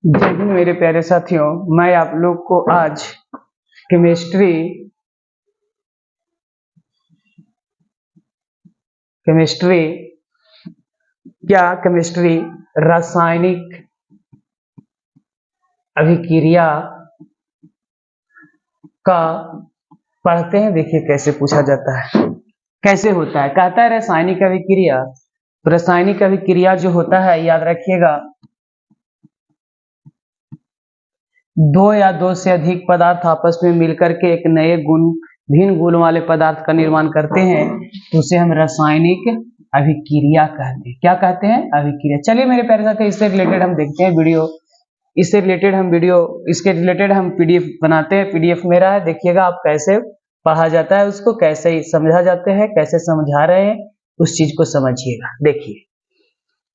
जय हिंद मेरे प्यारे साथियों, मैं आप लोग को आज केमिस्ट्री केमिस्ट्री रासायनिक अभिक्रिया का पढ़ते हैं। देखिए कैसे पूछा जाता है, कैसे होता है। कहता है रासायनिक अभिक्रिया। तो रासायनिक अभिक्रिया जो होता है, याद रखिएगा, दो या दो से अधिक पदार्थ आपस में मिलकर के एक नए भिन्न गुण वाले पदार्थ का निर्माण करते हैं, तो उसे हम रासायनिक अभिक्रिया कहते हैं। क्या कहते हैं? अभिक्रिया। चलिए मेरे प्यारे साथियों, इससे रिलेटेड हम देखते हैं वीडियो। इसके रिलेटेड हम पीडीएफ बनाते हैं। पीडीएफ मेरा है, देखिएगा आप कैसे पढ़ा जाता है, उसको कैसे समझा जाते हैं, कैसे समझा रहे हैं, उस चीज को समझिएगा। देखिए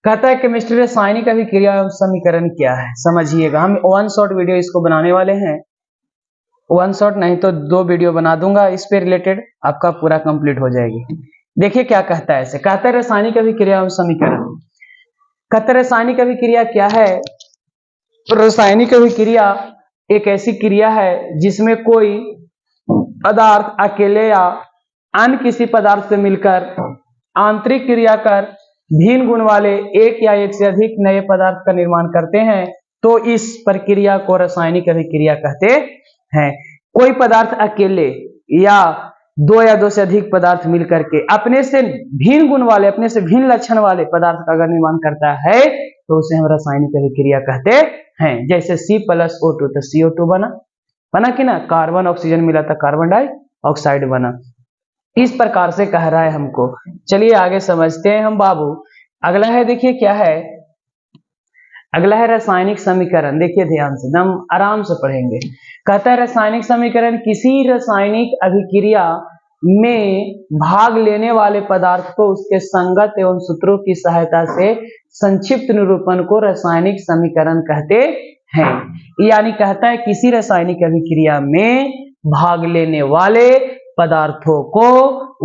कहता है केमिस्ट्री रासायनिक अभिक्रिया एवं समीकरण क्या है, समझिएगा। हम वन शॉट वीडियो इसको बनाने वाले हैं। वन शॉट नहीं तो दो वीडियो बना दूंगा इस पे रिलेटेड, आपका पूरा कंप्लीट हो जाएगी। देखिए क्या कहता है। ऐसे कहता है रासायनिक अभिक्रिया एवं समीकरण। कहता है रासायनिक अभिक्रिया क्या है। रासायनिक अभिक्रिया एक ऐसी क्रिया है जिसमें कोई पदार्थ अकेले या अन्य किसी पदार्थ से मिलकर आंतरिक क्रिया कर भिन्न गुण वाले एक या एक से अधिक नए पदार्थ का निर्माण करते हैं, तो इस प्रक्रिया को रासायनिक अभिक्रिया कहते हैं। कोई पदार्थ अकेले या दो से अधिक पदार्थ मिलकर के अपने से भिन्न गुण वाले, अपने से भिन्न लक्षण वाले पदार्थ का अगर निर्माण करता है, तो उसे हम रासायनिक अभिक्रिया कहते हैं। जैसे C+O2, तो CO2 बना कि ना, कार्बन ऑक्सीजन मिला था, कार्बन डाइऑक्साइड बना। इस प्रकार से कह रहा है हमको। चलिए आगे समझते हैं हम बाबू। अगला है, देखिए क्या है। अगला है रासायनिक समीकरण। देखिए ध्यान से, एकदम आराम से पढ़ेंगे। कहता है रासायनिक समीकरण किसी रासायनिक अभिक्रिया में भाग लेने वाले पदार्थ को उसके संगत एवं सूत्रों की सहायता से संक्षिप्त निरूपण को रासायनिक समीकरण कहते हैं। यानी कहता है किसी रासायनिक अभिक्रिया में भाग लेने वाले पदार्थों को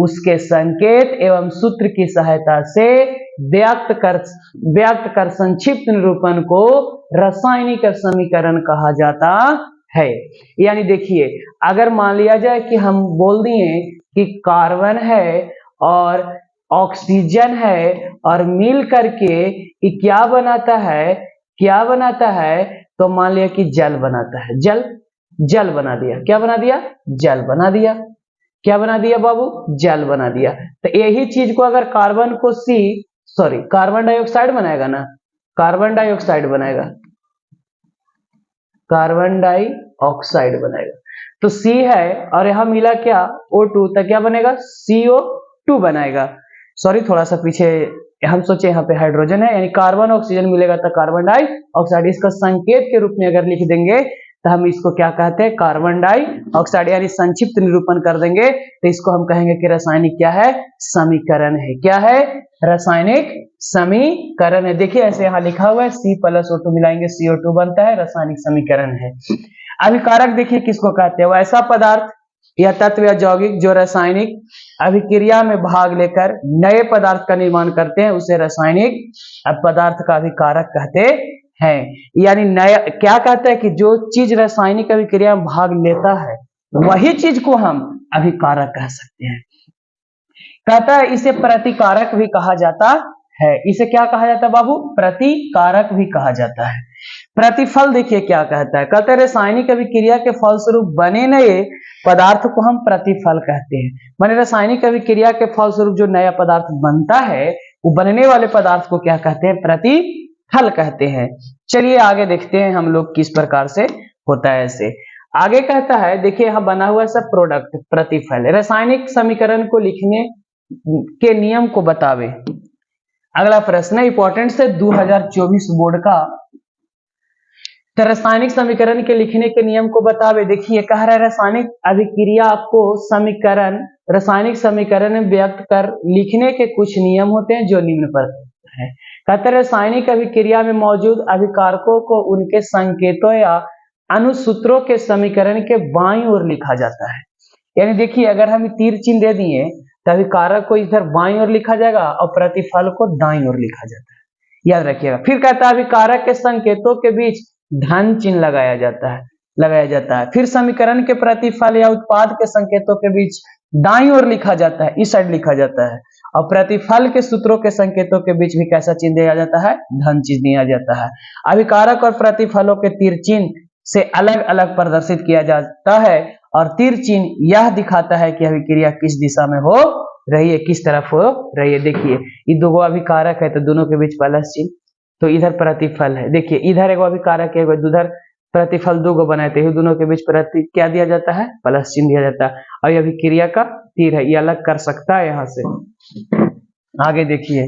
उसके संकेत एवं सूत्र की सहायता से व्यक्त कर संक्षिप्त निरूपण को रासायनिक समीकरण कहा जाता है। यानी देखिए, अगर मान लिया जाए कि हम बोल दिए कि कार्बन है और ऑक्सीजन है और मिल करके कि क्या बनाता है, तो मान लिया कि जल बनाता है। जल बना दिया। क्या बना दिया? जल बना दिया। क्या बना दिया बाबू? जल बना दिया। तो यही चीज को अगर कार्बन डाइऑक्साइड बनाएगा ना, कार्बन डाइऑक्साइड बनाएगा। तो C है और यहां मिला क्या? O2, तो क्या बनेगा? CO2 बनाएगा। सॉरी, थोड़ा सा पीछे हम सोचे यहाँ पे हाइड्रोजन है, यानी कार्बन ऑक्सीजन मिलेगा तो कार्बन डाइऑक्साइड। इसका संकेत के रूप में अगर लिख देंगे तो हम इसको क्या कहते हैं? Carbon dioxide. यानी संक्षिप्त निरूपण कर देंगे तो इसको हम कहेंगे कि रासायनिक क्या है? समीकरण है। क्या है? रासायनिक समीकरण है। देखिए ऐसे यहाँ लिखा हुआ है, C+O2 मिलाएंगे CO2 बनता है, रासायनिक समीकरण है। अभिकारक देखिए किसको कहते हैं? वैसा पदार्थ या तत्व या यौगिक जो रासायनिक अभिक्रिया में भाग लेकर नए पदार्थ का निर्माण करते हैं, उसे रासायनिक पदार्थ का अभिकारक कहते हैं। यानी नया क्या कहता है कि जो चीज रासायनिक अभिक्रिया में भाग लेता है वही चीज को हम अभिकारक कह सकते हैं। कहता है इसे प्रतिकारक भी कहा जाता है। इसे क्या कहा जाता है बाबू? प्रतिकारक भी कहा जाता है। प्रतिफल देखिए क्या कहता है। कहता है रासायनिक अभिक्रिया के फलस्वरूप बने नए पदार्थ को हम प्रतिफल कहते हैं। माने रासायनिक अभिक्रिया के फलस्वरूप जो नया पदार्थ बनता है, वो बनने वाले पदार्थ को क्या कहते हैं? प्रतिफल कहते हैं। चलिए आगे देखते हैं हम लोग किस प्रकार से होता है। ऐसे आगे कहता है, देखिए यहां बना हुआ सब प्रोडक्ट प्रतिफल। रासायनिक समीकरण को लिखने के नियम को बतावे। अगला प्रश्न है इंपॉर्टेंट से 2024 बोर्ड का। तो रासायनिक समीकरण के लिखने के नियम को बतावे। देखिए कह रहा है रासायनिक अभिक्रिया आपको रासायनिक समीकरण में व्यक्त कर लिखने के कुछ नियम होते हैं जो निम्न पर है। कहते हैं रासायनिक अभिक्रिया में मौजूद अभिकारकों को उनके संकेतों या अनुसूत्रों के समीकरण के बाईं ओर लिखा जाता है। यानी देखिए अगर हम तीर चिन्ह दे दिए तो अभिकारक को इधर बाईं ओर लिखा जाएगा और प्रतिफल को दाईं ओर लिखा जाता है। याद रखिएगा। फिर कहता है अभिकारक के संकेतों के बीच धन चिन्ह लगाया जाता है। फिर समीकरण के प्रतिफल या उत्पाद के संकेतों के बीच दाईं ओर लिखा जाता है, इस साइड लिखा जाता है, और प्रतिफल के सूत्रों के संकेतों के बीच भी कैसा चिन्ह दिया जाता है, धन चिन्ह दिया जाता है। अभिकारक और प्रतिफलों के तीर चिन्ह से अलग अलग प्रदर्शित किया जाता है, और तीर चिन्ह यह दिखाता है कि अभिक्रिया किस दिशा में हो रही है, किस तरफ हो रही है। देखिए ये दो अभिकारक है तो दोनों के बीच प्लस चिन्ह, तो इधर प्रतिफल है। देखिए इधर एक अभिकारक है, उधर प्रतिफल दो बनाए थे, दोनों के बीच क्या दिया जाता है, प्लस चिन्ह दिया जाता है। और ये अभिक्रिया का तीर है, ये अलग कर सकता है यहाँ से। आगे देखिए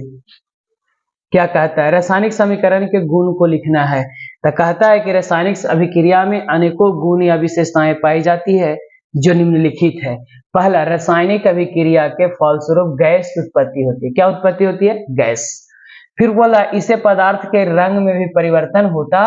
क्या कहता है, रासायनिक समीकरण के गुण को लिखना है। तो कहता है कि रासायनिक अभिक्रिया में अनेकों गुण या विशेषताएं पाई जाती है जो निम्नलिखित है। पहला, रासायनिक अभिक्रिया के फलस्वरूप गैस की उत्पत्ति होती है। क्या उत्पत्ति होती है, गैस। फिर बोला इसे पदार्थ के रंग में भी परिवर्तन होता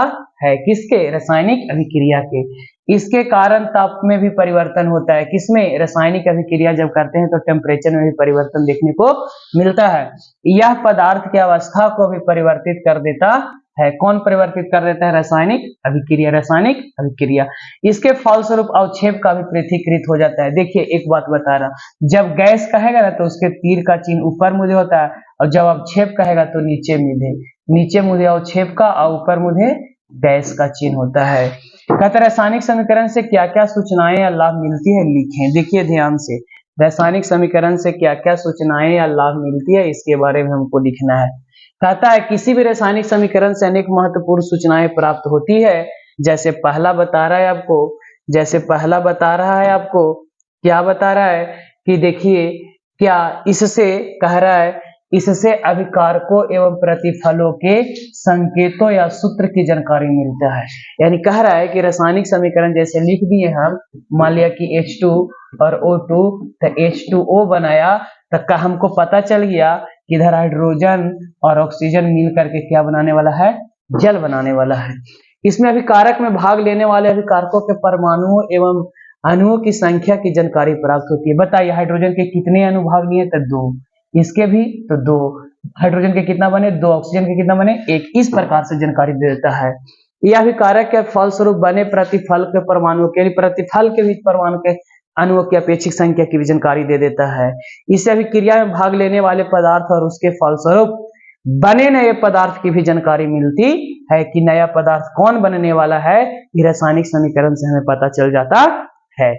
है, किसके, रासायनिक अभिक्रिया के। इसके कारण ताप में भी परिवर्तन होता है, किसमें, रासायनिक अभिक्रिया जब करते हैं तो टेम्परेचर में भी परिवर्तन देखने को मिलता है। यह पदार्थ की अवस्था को भी परिवर्तित कर देता है। कौन परिवर्तित कर देता है, रासायनिक अभिक्रिया। इसके फलस्वरूप अवक्षेप का भी पृथक्कृत हो जाता है। देखिए एक बात बता रहा, जब गैस कहेगा ना तो उसके तीर का चिन्ह ऊपर मुझे होता है, और जब अवक्षेप कहेगा तो नीचे मुझे अवक्षेप का, और ऊपर मुझे गैस का चिन्ह होता है। कहते रासायनिक समीकरण से क्या क्या सूचनाएं या लाभ मिलती है, लिखें। देखिए ध्यान से, रासायनिक समीकरण से क्या क्या सूचनाएं या लाभ मिलती है, इसके बारे में हमको लिखना है। कहता है किसी भी रासायनिक समीकरण से अनेक महत्वपूर्ण सूचनाएं प्राप्त होती है। जैसे पहला बता रहा है आपको, क्या बता रहा है कि देखिए क्या इससे कह रहा है, इससे अभिकारकों एवं प्रतिफलों के संकेतों या सूत्र की जानकारी मिलता है। यानी कह रहा है कि रासायनिक समीकरण जैसे लिख दिए हम, मान लिया कि H2 और O2, तो H2O बनाया, तो हमको पता चल गया कि इधर हाइड्रोजन और ऑक्सीजन मिल करके क्या बनाने वाला है, जल बनाने वाला है। इसमें अभिकारक में भाग लेने वाले अभिकारकों के परमाणुओं एवं अणुओं की संख्या की जानकारी प्राप्त होती है। बताइए हाइड्रोजन के कितने अणु भाग लिए, तो 2, इसके भी तो 2, हाइड्रोजन के कितना बने, 2, ऑक्सीजन के कितना बने, 1। इस प्रकार से जानकारी दे देता है। यह अभिकारक के फलस्वरूप बने प्रतिफल के परमाणुओं के, प्रतिफल के बीच परमाणु के अणुओं की अपेक्षिक संख्या की भी जानकारी दे देता है। इससे अभिक्रिया में भाग लेने वाले पदार्थ और उसके फलस्वरूप बने नए पदार्थ की भी जानकारी मिलती है कि नया पदार्थ कौन बनने वाला है, ये रासायनिक समीकरण से हमें पता चल जाता है।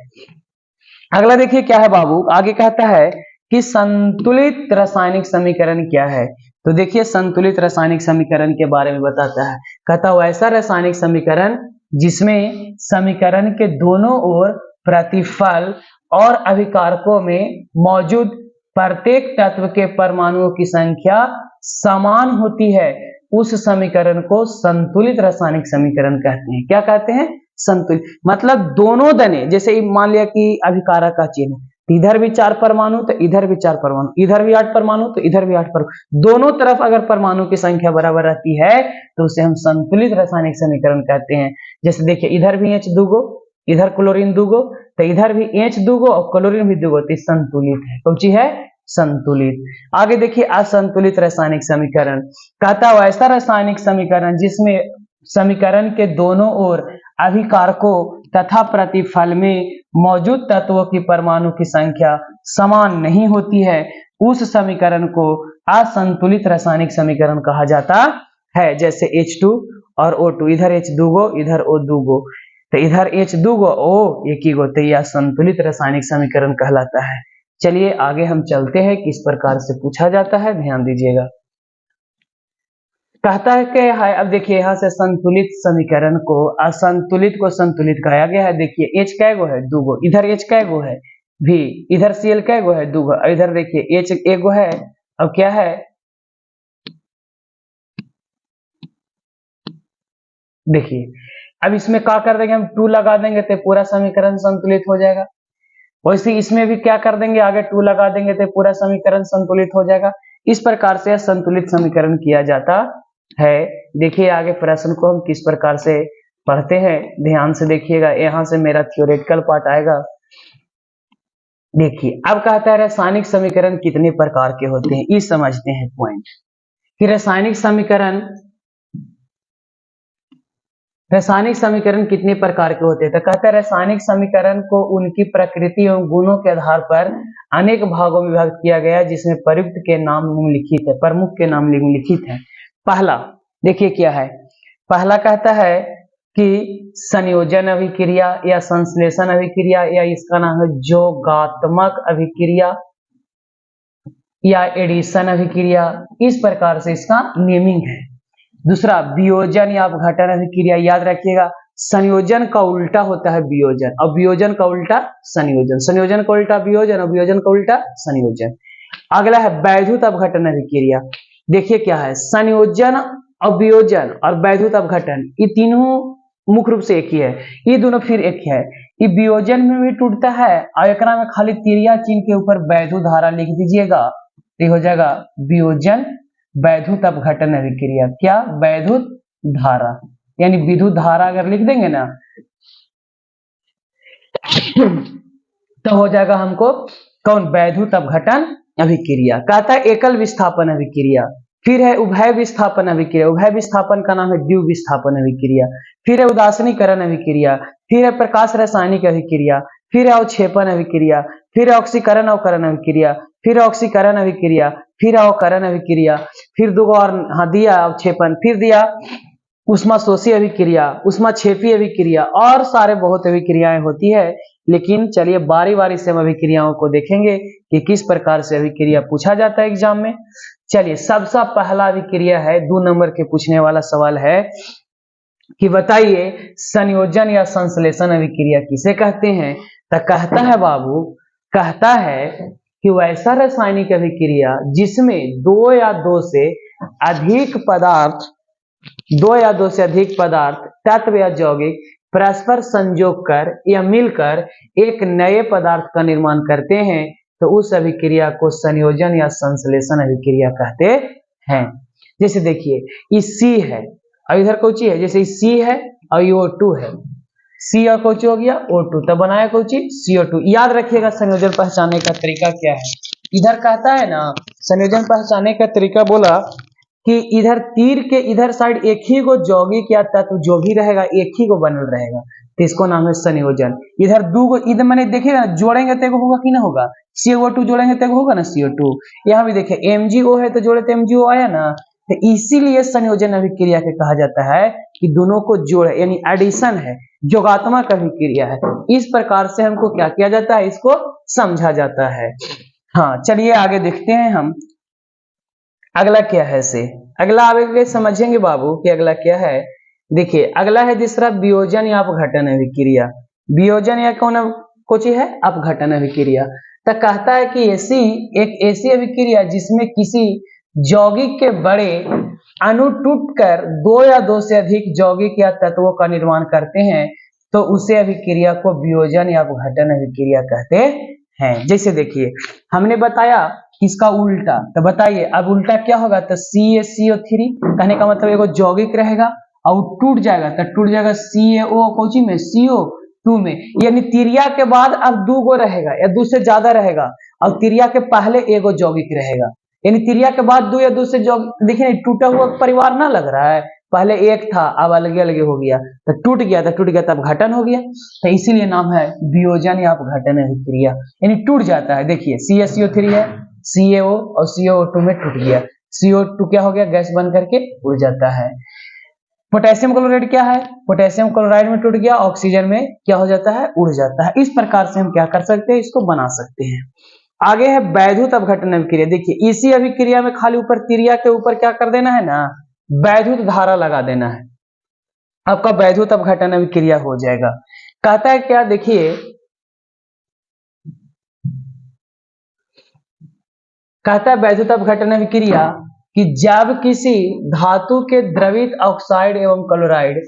अगला देखिए क्या है बाबू, आगे कहता है कि संतुलित रासायनिक समीकरण क्या है। तो देखिए संतुलित रासायनिक समीकरण के बारे में बताता है। कहता है ऐसा रासायनिक समीकरण जिसमें समीकरण के दोनों ओर प्रतिफल और अभिकारकों में मौजूद प्रत्येक तत्व के परमाणुओं की संख्या समान होती है, उस समीकरण को संतुलित रासायनिक समीकरण कहते हैं। क्या कहते हैं, संतुलित। मतलब दोनों दने, जैसे मान लिया कि अभिकारक का चिन्ह, इधर भी 4 परमाणु तो इधर भी 4 परमाणु, इधर भी 8 परमाणु तो इधर भी 8 परमाणु, दोनों तरफ अगर परमाणु की संख्या बराबर रहती है तो उसे हम संतुलित रासायनिक समीकरण कहते हैं। जैसे देखिए इधर भी H 2 गो, इधर क्लोरीन 2 गो, तो इधर भी H 2 गो और क्लोरीन भी 2 गो, तो संतुलित है। कौन सी है, संतुलित। आगे देखिए असंतुलित रासायनिक समीकरण। कहता है ऐसा रासायनिक समीकरण जिसमें समीकरण के दोनों ओर अभिकारकों तथा प्रतिफल में मौजूद तत्वों की परमाणु की संख्या समान नहीं होती है, उस समीकरण को असंतुलित रासायनिक समीकरण कहा जाता है। जैसे H2 और O2, इधर H 2 गो, इधर O 2 गो, तो इधर H 2 गो, O 1 गो, तो यह संतुलित रासायनिक समीकरण कहलाता है। चलिए आगे हम चलते हैं, किस प्रकार से पूछा जाता है, ध्यान दीजिएगा। कहता है कि है, अब देखिए यहाँ से संतुलित समीकरण को असंतुलित को संतुलित कहा गया है। देखिए H कै गो है, 2 गो, इधर H कै गो है, V, इधर Cl कै गो है, 2 गो, इधर देखिए H 1 गो है। अब क्या है, देखिए अब इसमें क्या कर देंगे हम, 2 लगा देंगे तो पूरा समीकरण संतुलित हो जाएगा। वैसे इसमें भी क्या कर देंगे, आगे 2 लगा देंगे तो पूरा समीकरण संतुलित हो जाएगा। इस प्रकार से संतुलित समीकरण किया जाता है। देखिए आगे प्रश्न को हम किस प्रकार से पढ़ते हैं, ध्यान से देखिएगा। यहाँ से मेरा थ्योरेटिकल पार्ट आएगा। देखिए अब कहता है रासायनिक समीकरण कितने प्रकार के होते हैं, ये समझते हैं पॉइंट कि रासायनिक समीकरण रासायनिक समीकरण कितने प्रकार के होते हैं? तो कहते हैं रासायनिक समीकरण को उनकी प्रकृति एवं गुणों के आधार पर अनेक भागों में विभाजित किया गया है, जिसमें प्रयुक्त के नाम निम्नलिखित है, प्रमुख के नाम निम्नलिखित है। पहला देखिए क्या है, पहला कहता है कि संयोजन अभिक्रिया या संश्लेषण अभिक्रिया, या इसका नाम है जोगात्मक अभिक्रिया या एडिशन अभिक्रिया, इस प्रकार से इसका नेमिंग है। दूसरा वियोजन या अपघटन अभिक्रिया, याद रखिएगा संयोजन का उल्टा होता है वियोजन, और वियोजन का उल्टा संयोजन, संयोजन का उल्टा वियोजन और वियोजन का उल्टा संयोजन। अगला है वैद्युत अपघटन अभिक्रिया। देखिए क्या है, संयोजन और वियोजन और वैद्युत अपघटन ये तीनों मुख्य रूप से एक ही है, ये दोनों फिर एक है। ये वियोजन में भी टूटता है और एक में खाली तिरिया चिन्ह के ऊपर वैद्युत धारा लिख दीजिएगा, तो हो जाएगा वियोजन वैद्युत अपघटन अभिक्रिया। क्या? वैद्युत धारा, यानी विद्युत धारा अगर लिख देंगे ना तो हो जाएगा हमको कौन? वैद्युत अपघटन अभिक्रिया। कहता है एकल विस्थापन अभिक्रिया, फिर है उभय विस्थापन अभिक्रिया, उभय विस्थापन का नाम है द्वि विस्थापन अभिक्रिया, फिर है उदासीनीकरण अभिक्रिया, फिर है प्रकाश रासायनिक अभिक्रिया, फिर है अवक्षेपण अभिक्रिया, फिर है ऑक्सीकरण अवकरण अभिक्रिया, फिर ऑक्सीकरण अभिक्रिया, फिर अवकरण अभिक्रिया, फिर दो और दिया अवक्षेपण, फिर दिया उष्माशोषी अभिक्रिया, उष्माक्षेपी अभिक्रिया, और सारे बहुत अभिक्रियाएं होती है। लेकिन चलिए बारी बारी से हम अभिक्रियाओं को देखेंगे कि किस प्रकार से अभिक्रिया पूछा जाता है एग्जाम में। चलिए सबसे पहला अभिक्रिया है, 2 नंबर के पूछने वाला सवाल है कि बताइए संयोजन या संश्लेषण अभिक्रिया किसे कहते हैं? तो कहता है बाबू, कहता है कि वैसा रासायनिक अभिक्रिया जिसमें दो या दो से अधिक पदार्थ तत्व या यौगिक परस्पर संयोग कर या मिलकर एक नए पदार्थ का निर्माण करते हैं, तो उस अभिक्रिया को संयोजन या संश्लेषण अभिक्रिया कहते हैं। जैसे देखिए ये C है और इधर कौची है, जैसे C है और ये O2 है, C और कौची हो गया O2, तब बनाया कौची CO2। याद रखिएगा संयोजन पहचानने का तरीका क्या है। इधर कहता है ना संयोजन पहचानने का तरीका बोला कि इधर तीर के इधर साइड एक ही को यौगिक या तत्व जो भी रहेगा एक ही को बनल रहेगा, तो इसको नाम है संयोजन। इधर दो को इधर मैंने देखिएगा ना जोड़ेंगे तो होगा कि ना होगा, CO2 जोड़ेंगे तो होगा ना CO2। यहाँ भी देखिए MgO है तो जोड़े तो MgO आया ना, तो इसीलिए संयोजन अभिक्रिया के कहा जाता है कि दोनों को जोड़े, यानी एडिशन है, जोगात्मक अभिक्रिया है। इस प्रकार से हमको क्या किया जाता है, इसको समझा जाता है। हाँ चलिए आगे देखते हैं हम अगला क्या है से। अगला आगे समझेंगे बाबू कि अगला क्या है। देखिए अगला है दूसरा वियोजन या अपघटन अभिक्रिया। वियोजन या कौन कोची है? अपघटन अभिक्रिया। तो कहता है कि एक ऐसी अभिक्रिया जिसमें किसी यौगिक के बड़े अणु टूटकर दो या दो से अधिक यौगिक या तत्वों का निर्माण करते हैं, तो उसे अभिक्रिया को वियोजन या अपघटन अभिक्रिया कहते हैं। जैसे देखिए हमने बताया इसका उल्टा, तो बताइए अब उल्टा क्या होगा, तो CaCO3 कहने का मतलब एगो यौगिक रहेगा और टूट जाएगा, तो टूट जाएगा CaO कोची में CO2 में, यानी तिरिया के बाद अब दो गो रहेगा या दो से ज्यादा रहेगा, और तिरिया के पहले एगो यौगिक रहेगा, यानी तिरिया के बाद दो या दो से यौगिक। देखिए टूटा हुआ परिवार ना लग रहा है, पहले एक था अब अलग अलग हो गया, तो टूट गया तब घटन हो गया, तो इसीलिए नाम है वियोजन या अपघटन अभिक्रिया, यानी टूट जाता है। देखिए CaCO3 है, CaO और CO2 में टूट गया, CO2 क्या हो गया, गैस बन करके उड़ जाता है। पोटेशियम क्लोराइड क्या है, पोटेशियम क्लोराइड में टूट गया, ऑक्सीजन में क्या हो जाता है, उड़ जाता है। इस प्रकार से हम क्या कर सकते हैं, इसको बना सकते हैं। आगे है वैद्युत अपघटन अभिक्रिया। देखिए इसी अभिक्रिया में खाली ऊपर तिरिया के ऊपर क्या कर देना है ना, वैद्युत धारा लगा देना है, आपका वैद्युत अपघटन अभिक्रिया हो जाएगा। कहता है क्या, देखिए कहता है वैद्युत अपघटन अभिक्रिया कि जब किसी धातु के द्रवित ऑक्साइड एवं क्लोराइड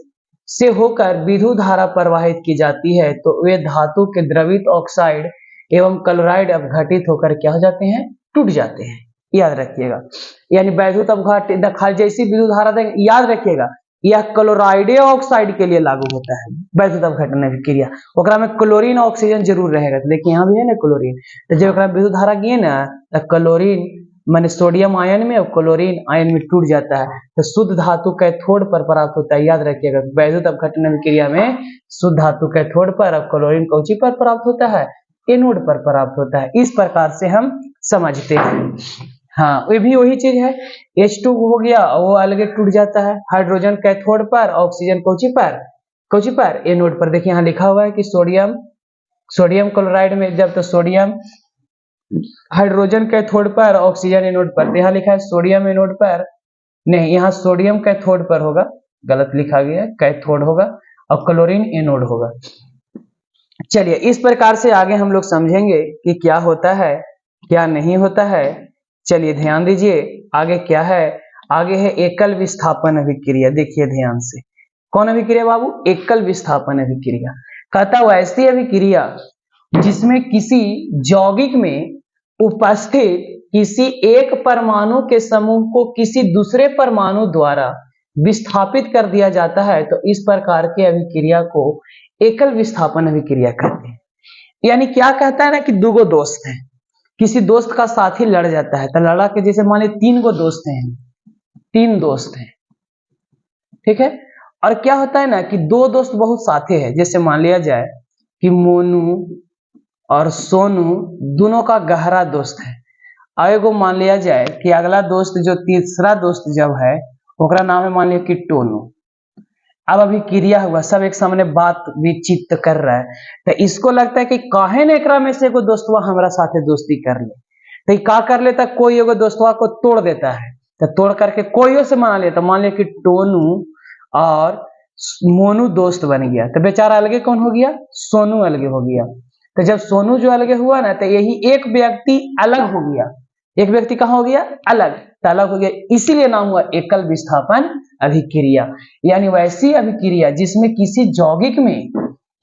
से होकर विद्युत धारा प्रवाहित की जाती है, तो वे धातु के द्रवित ऑक्साइड एवं क्लोराइड अपघटित होकर क्या हो जाते हैं, टूट जाते हैं। याद रखिएगा, यानी वैद्युत अपघटन जैसी विद्युत धारा देंगे, याद रखिएगा यह क्लोराइड ऑक्साइड के लिए लागू होता है वैद्युत अपघटन अभिक्रिया। ओकरा में क्लोरीन ऑक्सीजन जरूर रहेगा, तो देखिए यहाँ भी है ना क्लोरीन, तो जब ओकरा विद्युत धारा गिए ना तो क्लोरीन माने सोडियम आयन में और क्लोरीन आयन में टूट जाता है तो शुद्ध धातु कैथोड पर प्राप्त होता है। याद रखिएगा, वैद्युत अपघटन अभिक्रिया में शुद्ध धातु कैथोड पर और क्लोरीन कौची पर प्राप्त होता है, एनोड पर प्राप्त होता है। इस प्रकार से हम समझते हैं। हाँ, ये भी वही चीज है, H2 हो गया वो अलग टूट जाता है, हाइड्रोजन कैथोड पर, ऑक्सीजन कौची पर, एनोड पर। देखिए यहाँ लिखा हुआ है कि सोडियम क्लोराइड में जब तो सोडियम हाइड्रोजन कैथोड पर, ऑक्सीजन एनोड पर। तो यहाँ लिखा है सोडियम एनोड पर, नहीं यहाँ सोडियम कैथोड पर होगा, गलत लिखा गया है, कैथोड होगा और क्लोरीन एनोड होगा। चलिए इस प्रकार से आगे हम लोग समझेंगे कि क्या होता है क्या नहीं होता है। चलिए ध्यान दीजिए आगे क्या है, आगे है एकल विस्थापन अभिक्रिया। देखिए ध्यान से, कौन अभिक्रिया बाबू, एकल विस्थापन अभिक्रिया। कहता है ऐसी अभिक्रिया जिसमें किसी यौगिक में उपस्थित किसी एक परमाणु के समूह को किसी दूसरे परमाणु द्वारा विस्थापित कर दिया जाता है, तो इस प्रकार की अभिक्रिया को एकल विस्थापन अभिक्रिया कहते हैं। यानी क्या कहता है ना कि दो गो दोस्त हैं, किसी दोस्त का साथी लड़ जाता है, तो लड़ा के जैसे मान ली 3 गो दोस्त हैं, 3 दोस्त हैं, ठीक है। और क्या होता है ना कि 2 दोस्त बहुत साथे हैं, जैसे मान लिया जाए कि मोनू और सोनू दोनों का गहरा दोस्त है। और एगो मान लिया जाए कि अगला दोस्त जो तीसरा दोस्त जब है ओकरा नाम है मान लिया कि टोनू। अब अभी क्रिया हुआ, सब एक सामने बात विचित कर रहा है, तो इसको लगता है कि काहे ने एकरा में से एगो दोस्तवा हमरा साथे दोस्ती कर ले, तो का कर लेता, कोई एगो दोस्तवा को तोड़ देता है, तो तोड़ करके कोई से मान लेता, मान लिया कि टोनू और मोनू दोस्त बन गया, तो बेचारा अलगे कौन हो गया, सोनू अलगे हो गया। तो जब सोनू जो अलग हुआ ना, तो यही एक व्यक्ति अलग हो गया, एक व्यक्ति कहाँ हो गया, अलग, तो अलग हो गया, इसीलिए नाम हुआ एकल विस्थापन अभिक्रिया। यानी वैसी अभिक्रिया जिसमें किसी यौगिक में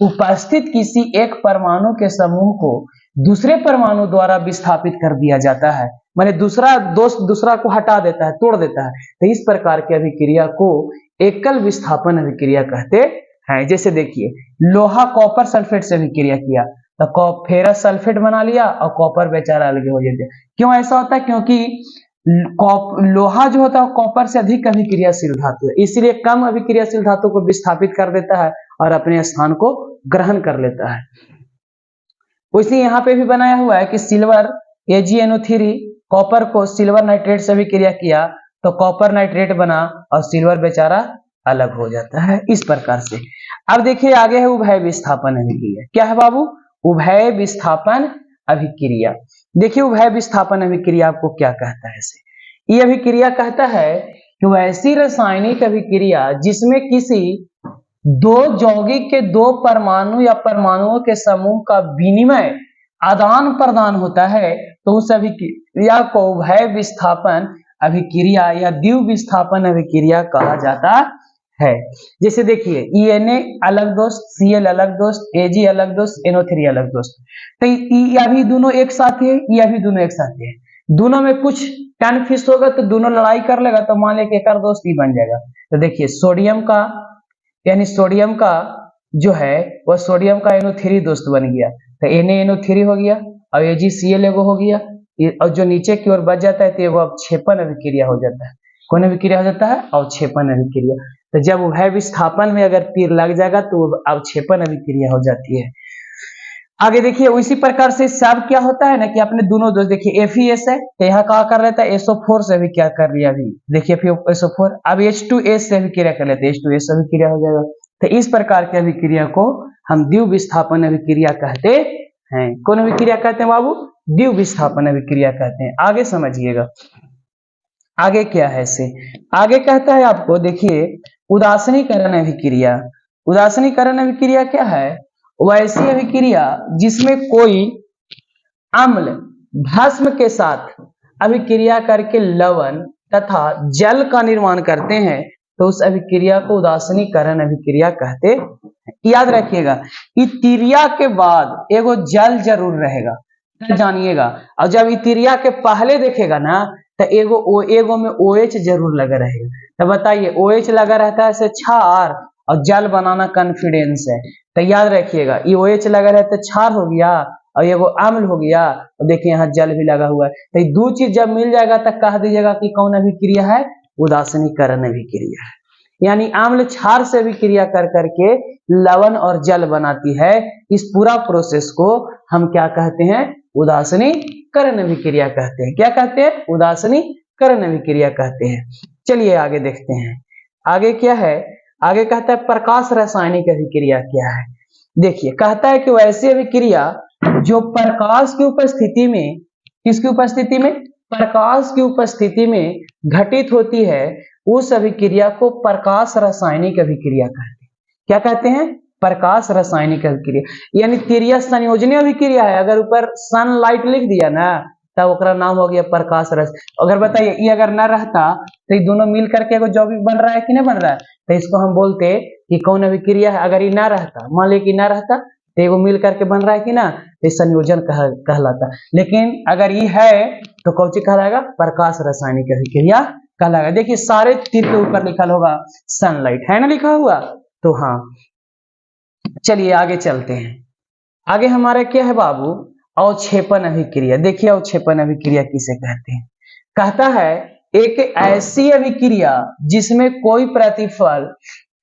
उपस्थित किसी एक परमाणु के समूह को दूसरे परमाणु द्वारा विस्थापित कर दिया जाता है, माने दूसरा दोस्त दूसरा को हटा देता है, तोड़ देता है, तो इस प्रकार की अभिक्रिया को एकल विस्थापन अभिक्रिया कहते हैं। जैसे देखिए लोहा कॉपर सल्फेट से अभिक्रिया किया तो फेरस सल्फेट बना लिया और कॉपर बेचारा अलग हो जाता है। क्यों ऐसा होता है, क्योंकि लोहा जो होता है कॉपर से अधिक अभिक्रियाशील धातु है, इसलिए कम अभिक्रियाशील धातु को विस्थापित कर देता है और अपने स्थान को ग्रहण कर लेता है। वैसे यहाँ पे भी बनाया हुआ है कि सिल्वर AgNO3 कॉपर को सिल्वर नाइट्रेट से अभिक्रिया किया तो कॉपर नाइट्रेट बना और सिल्वर बेचारा अलग हो जाता है, इस प्रकार से। अब देखिए आगे है उभय विस्थापन अभिक्रिया। क्या है बाबू, उभय विस्थापन अभिक्रिया। देखिए उभय विस्थापन अभिक्रिया आपको क्या कहता है, इसे ये अभिक्रिया कहता है कि वैसी रासायनिक अभिक्रिया जिसमें किसी दो यौगिक के दो परमाणु या परमाणुओं के समूह का विनिमय आदान प्रदान होता है, तो उस अभिक्रिया को उभय विस्थापन अभिक्रिया या द्विव विस्थापन अभिक्रिया कहा जाता है। जैसे देखिए ENA अलग दोस्त, Cl अलग दोस्त, Ag अलग दोस्त, NO3 अलग दोस्त, तो ये अभी दोनों एक साथ है, ये अभी दोनों एक साथ है, दोनों में कुछ टन फिश होगा तो दोनों लड़ाई कर लेगा, तो मान ले कि एक दोस्त ही बन जाएगा। तो देखिए सोडियम का यानी सोडियम का जो है वह सोडियम का NO3 दोस्त बन गया, तो NaNO3 हो गया और AgCl एगो हो गया, और जो नीचे की ओर बच जाता है तो एगो अवक्षेपण अभिक्रिया हो जाता है। कौन अभिक्रिया हो जाता है, अवक्षेपण अभिक्रिया। तो जब उभय विस्थापन में अगर तीर लग जाएगा तो अवक्षेपण अभिक्रिया हो जाती है। आगे देखिए उसी प्रकार से सब क्या होता है ना कि अपने दोनों दोस्त, देखिए FeS है तो यहाँ क्या कर लेता है, SO4 से भी क्या कर लिया, अभी देखिए SO4, अब H2S से अभिक्रिया कर लेते हैं, H2S से अभिक्रिया हो जाएगा। तो इस प्रकार की अभिक्रिया को हम द्विव विस्थापन अभिक्रिया कहते हैं। कौन अभिक्रिया कहते हैं बाबू, द्विव विस्थापन अभिक्रिया कहते हैं। आगे समझिएगा आगे क्या है, इसे आगे कहता है आपको, देखिए उदासीनीकरण अभिक्रिया। उदासीनीकरण अभिक्रिया क्या है, वैसी अभिक्रिया जिसमें कोई अम्ल भस्म के साथ अभिक्रिया करके लवण तथा जल का निर्माण करते हैं, तो उस अभिक्रिया को उदासीनीकरण अभिक्रिया कहते हैं। याद रखिएगा इतिरिया के बाद एगो जल जरूर रहेगा, जानिएगा, और जब इतिरिया के पहले देखेगा ना तो एगो में OH जरूर लगा रहेगा। तो बताइए OH लगा रहता है से क्षार और जल बनाना कॉन्फिडेंस है, तो याद रखिएगा ये OH लगा रहता है क्षार हो गया और ये वो अम्ल हो गया, और देखिए यहाँ जल भी लगा हुआ है। तो ये दो चीज जब मिल जाएगा तब कह दीजिएगा कि कौन अभिक्रिया है, उदासीनीकरण अभिक्रिया है। यानी अम्ल क्षार से अभिक्रिया कर करके लवण और जल बनाती है। इस पूरा प्रोसेस को हम क्या कहते हैं, उदासीनीकरण अभिक्रिया कहते हैं। क्या कहते हैं, उदासीनीकरण अभिक्रिया कहते हैं। चलिए आगे देखते हैं, आगे क्या है, आगे कहता है प्रकाश रासायनिक अभिक्रिया क्या है। देखिए कहता है कि वैसी अभिक्रिया जो प्रकाश की उपस्थिति में, किसकी उपस्थिति में, प्रकाश की उपस्थिति में घटित होती है, उस अभिक्रिया को प्रकाश रासायनिक अभिक्रिया कहते हैं। क्या कहते हैं, प्रकाश रासायनिक अभिक्रिया। यानी तिर्यक संयोजनीय अभिक्रिया है। अगर ऊपर सनलाइट लिख दिया ना तब ओकरा नाम हो गया प्रकाश रस। अगर बताइए ये अगर ना रहता तो ये दोनों मिल करके एगो यौगिक बन रहा है कि नहीं बन रहा है, तो इसको हम बोलते कि कौन अभिक्रिया है। अगर ये ना रहता, मान लीजिए कि ना रहता तो एगो मिल करके बन रहा है कि ना, तो संयोजन कहलाता। लेकिन अगर ये है तो कौन सी कहलाएगा, प्रकाश रासायनिक अभिक्रिया कहलाएगा। देखिए सारे तीर के ऊपर लिखा होगा सनलाइट, है ना लिखा हुआ। तो हाँ चलिए आगे चलते हैं। आगे हमारा क्या है बाबू, अवक्षेपण अभिक्रिया। देखिए अवक्षेपण अभिक्रिया किसे कहते हैं। कहता है एक ऐसी अभिक्रिया जिसमें कोई प्रतिफल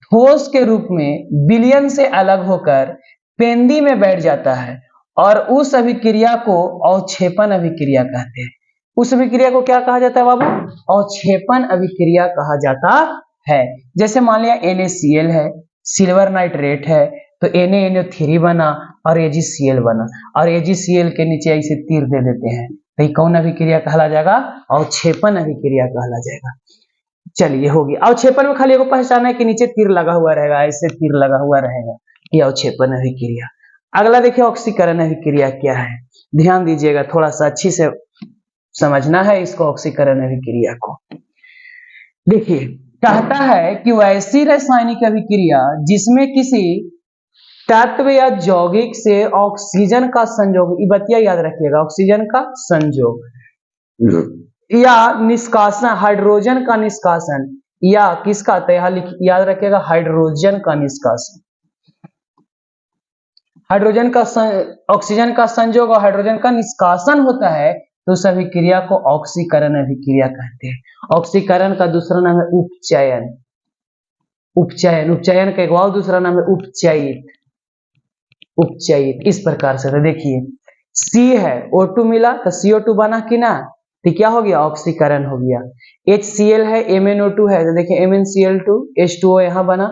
ठोस के रूप में विलयन से अलग होकर पेंदी में बैठ जाता है, और उस अभिक्रिया को अवक्षेपण अभिक्रिया कहते हैं। उस अभिक्रिया को क्या कहा जाता है बाबू, अवक्षेपण अभिक्रिया कहा जाता है। जैसे मान लिया NaCl है, सिल्वर नाइट्रेट है, तो NaNO3 बना और AgCl बना, और AgCl के नीचे ऐसे तीर दे देते हैं, तो ये कौन अभिक्रिया कहला जाएगा, अवक्षेपण अभिक्रिया कहला जाएगा। चलिए हो गया। अवक्षेपण में खाली एगो पहचान है कि नीचे तीर लगा हुआ रहेगा, ऐसे तीर लगा हुआ रहेगा, ये अवक्षेपण अभिक्रिया। अगला देखिए ऑक्सीकरण अभिक्रिया क्या है, ध्यान दीजिएगा, थोड़ा सा अच्छी से समझना है इसको, ऑक्सीकरण अभिक्रिया को। देखिए कहता है कि वैसी रासायनिक अभिक्रिया जिसमें किसी तत्व या यौगिक से ऑक्सीजन का संयोग, ये बतिया याद रखिएगा, ऑक्सीजन का संयोग या निष्कासन, हाइड्रोजन का निष्कासन, या किसका, तो यहाँ याद रखिएगा हाइड्रोजन का निष्कासन। हाइड्रोजन का ऑक्सीजन का संयोग और हाइड्रोजन का निष्कासन होता है, तो उस अभिक्रिया को ऑक्सीकरण अभिक्रिया कहते हैं। ऑक्सीकरण का दूसरा नाम है उपचयन। उपचयन, उपचयन का एक और दूसरा नाम है उपचयित। उपचयित इस प्रकार से, तो देखिए C है, O2 मिला तो CO2 बना कि ना, तो क्या हो गया, ऑक्सीकरण हो गया। HCl है, MnO2 है, तो देखिए MnCl2, H2O यहाँ बना,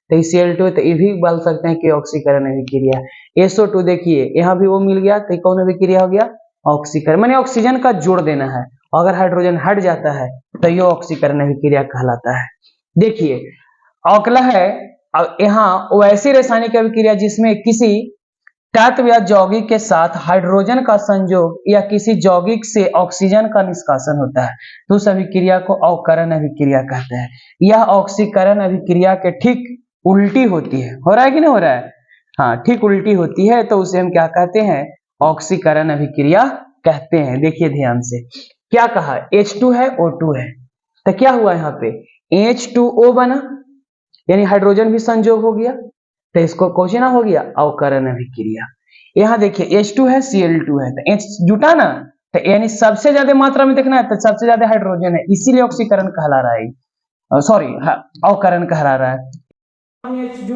तो Cl2, तो ये भी बोल सकते हैं कि ऑक्सीकरण अभिक्रिया। SO2 देखिए यहाँ भी वो मिल गया, तो कौन अभिक्रिया हो गया, ऑक्सीकरण। मैंने ऑक्सीजन का जोड़ देना है, अगर हाइड्रोजन हट जाता है तो ये ऑक्सीकरण अभिक्रिया कहलाता है। देखिए अगला है यहाँ वैसी रासायनिक अभिक्रिया जिसमें किसी तत्व या यौगिक के साथ हाइड्रोजन का संयोग या किसी यौगिक से ऑक्सीजन का निष्कासन होता है, तो उस अभिक्रिया को अवकरण अभिक्रिया कहते हैं। यह ऑक्सीकरण अभिक्रिया के ठीक उल्टी होती है। हो रहा है कि नहीं हो रहा है, हाँ ठीक उल्टी होती है, तो उसे हम क्या कहते हैं, ऑक्सीकरण अभिक्रिया कहते हैं। देखिए ध्यान से क्या कहा, H2 है, O2 है, तो क्या हुआ यहाँ पे H2O बना, यानी हाइड्रोजन भी संयोग हो गया, तो इसको क्वेश्चन हो गया अवकरण अभिक्रिया। यहाँ देखिए H2 है, Cl2 है, तो H जुटा ना, तो यानी सबसे ज्यादा मात्रा में देखना है तो सबसे ज्यादा हाइड्रोजन है, इसीलिए ऑक्सीकरण कहला रहा है, सॉरी अवकरण कहला रहा है।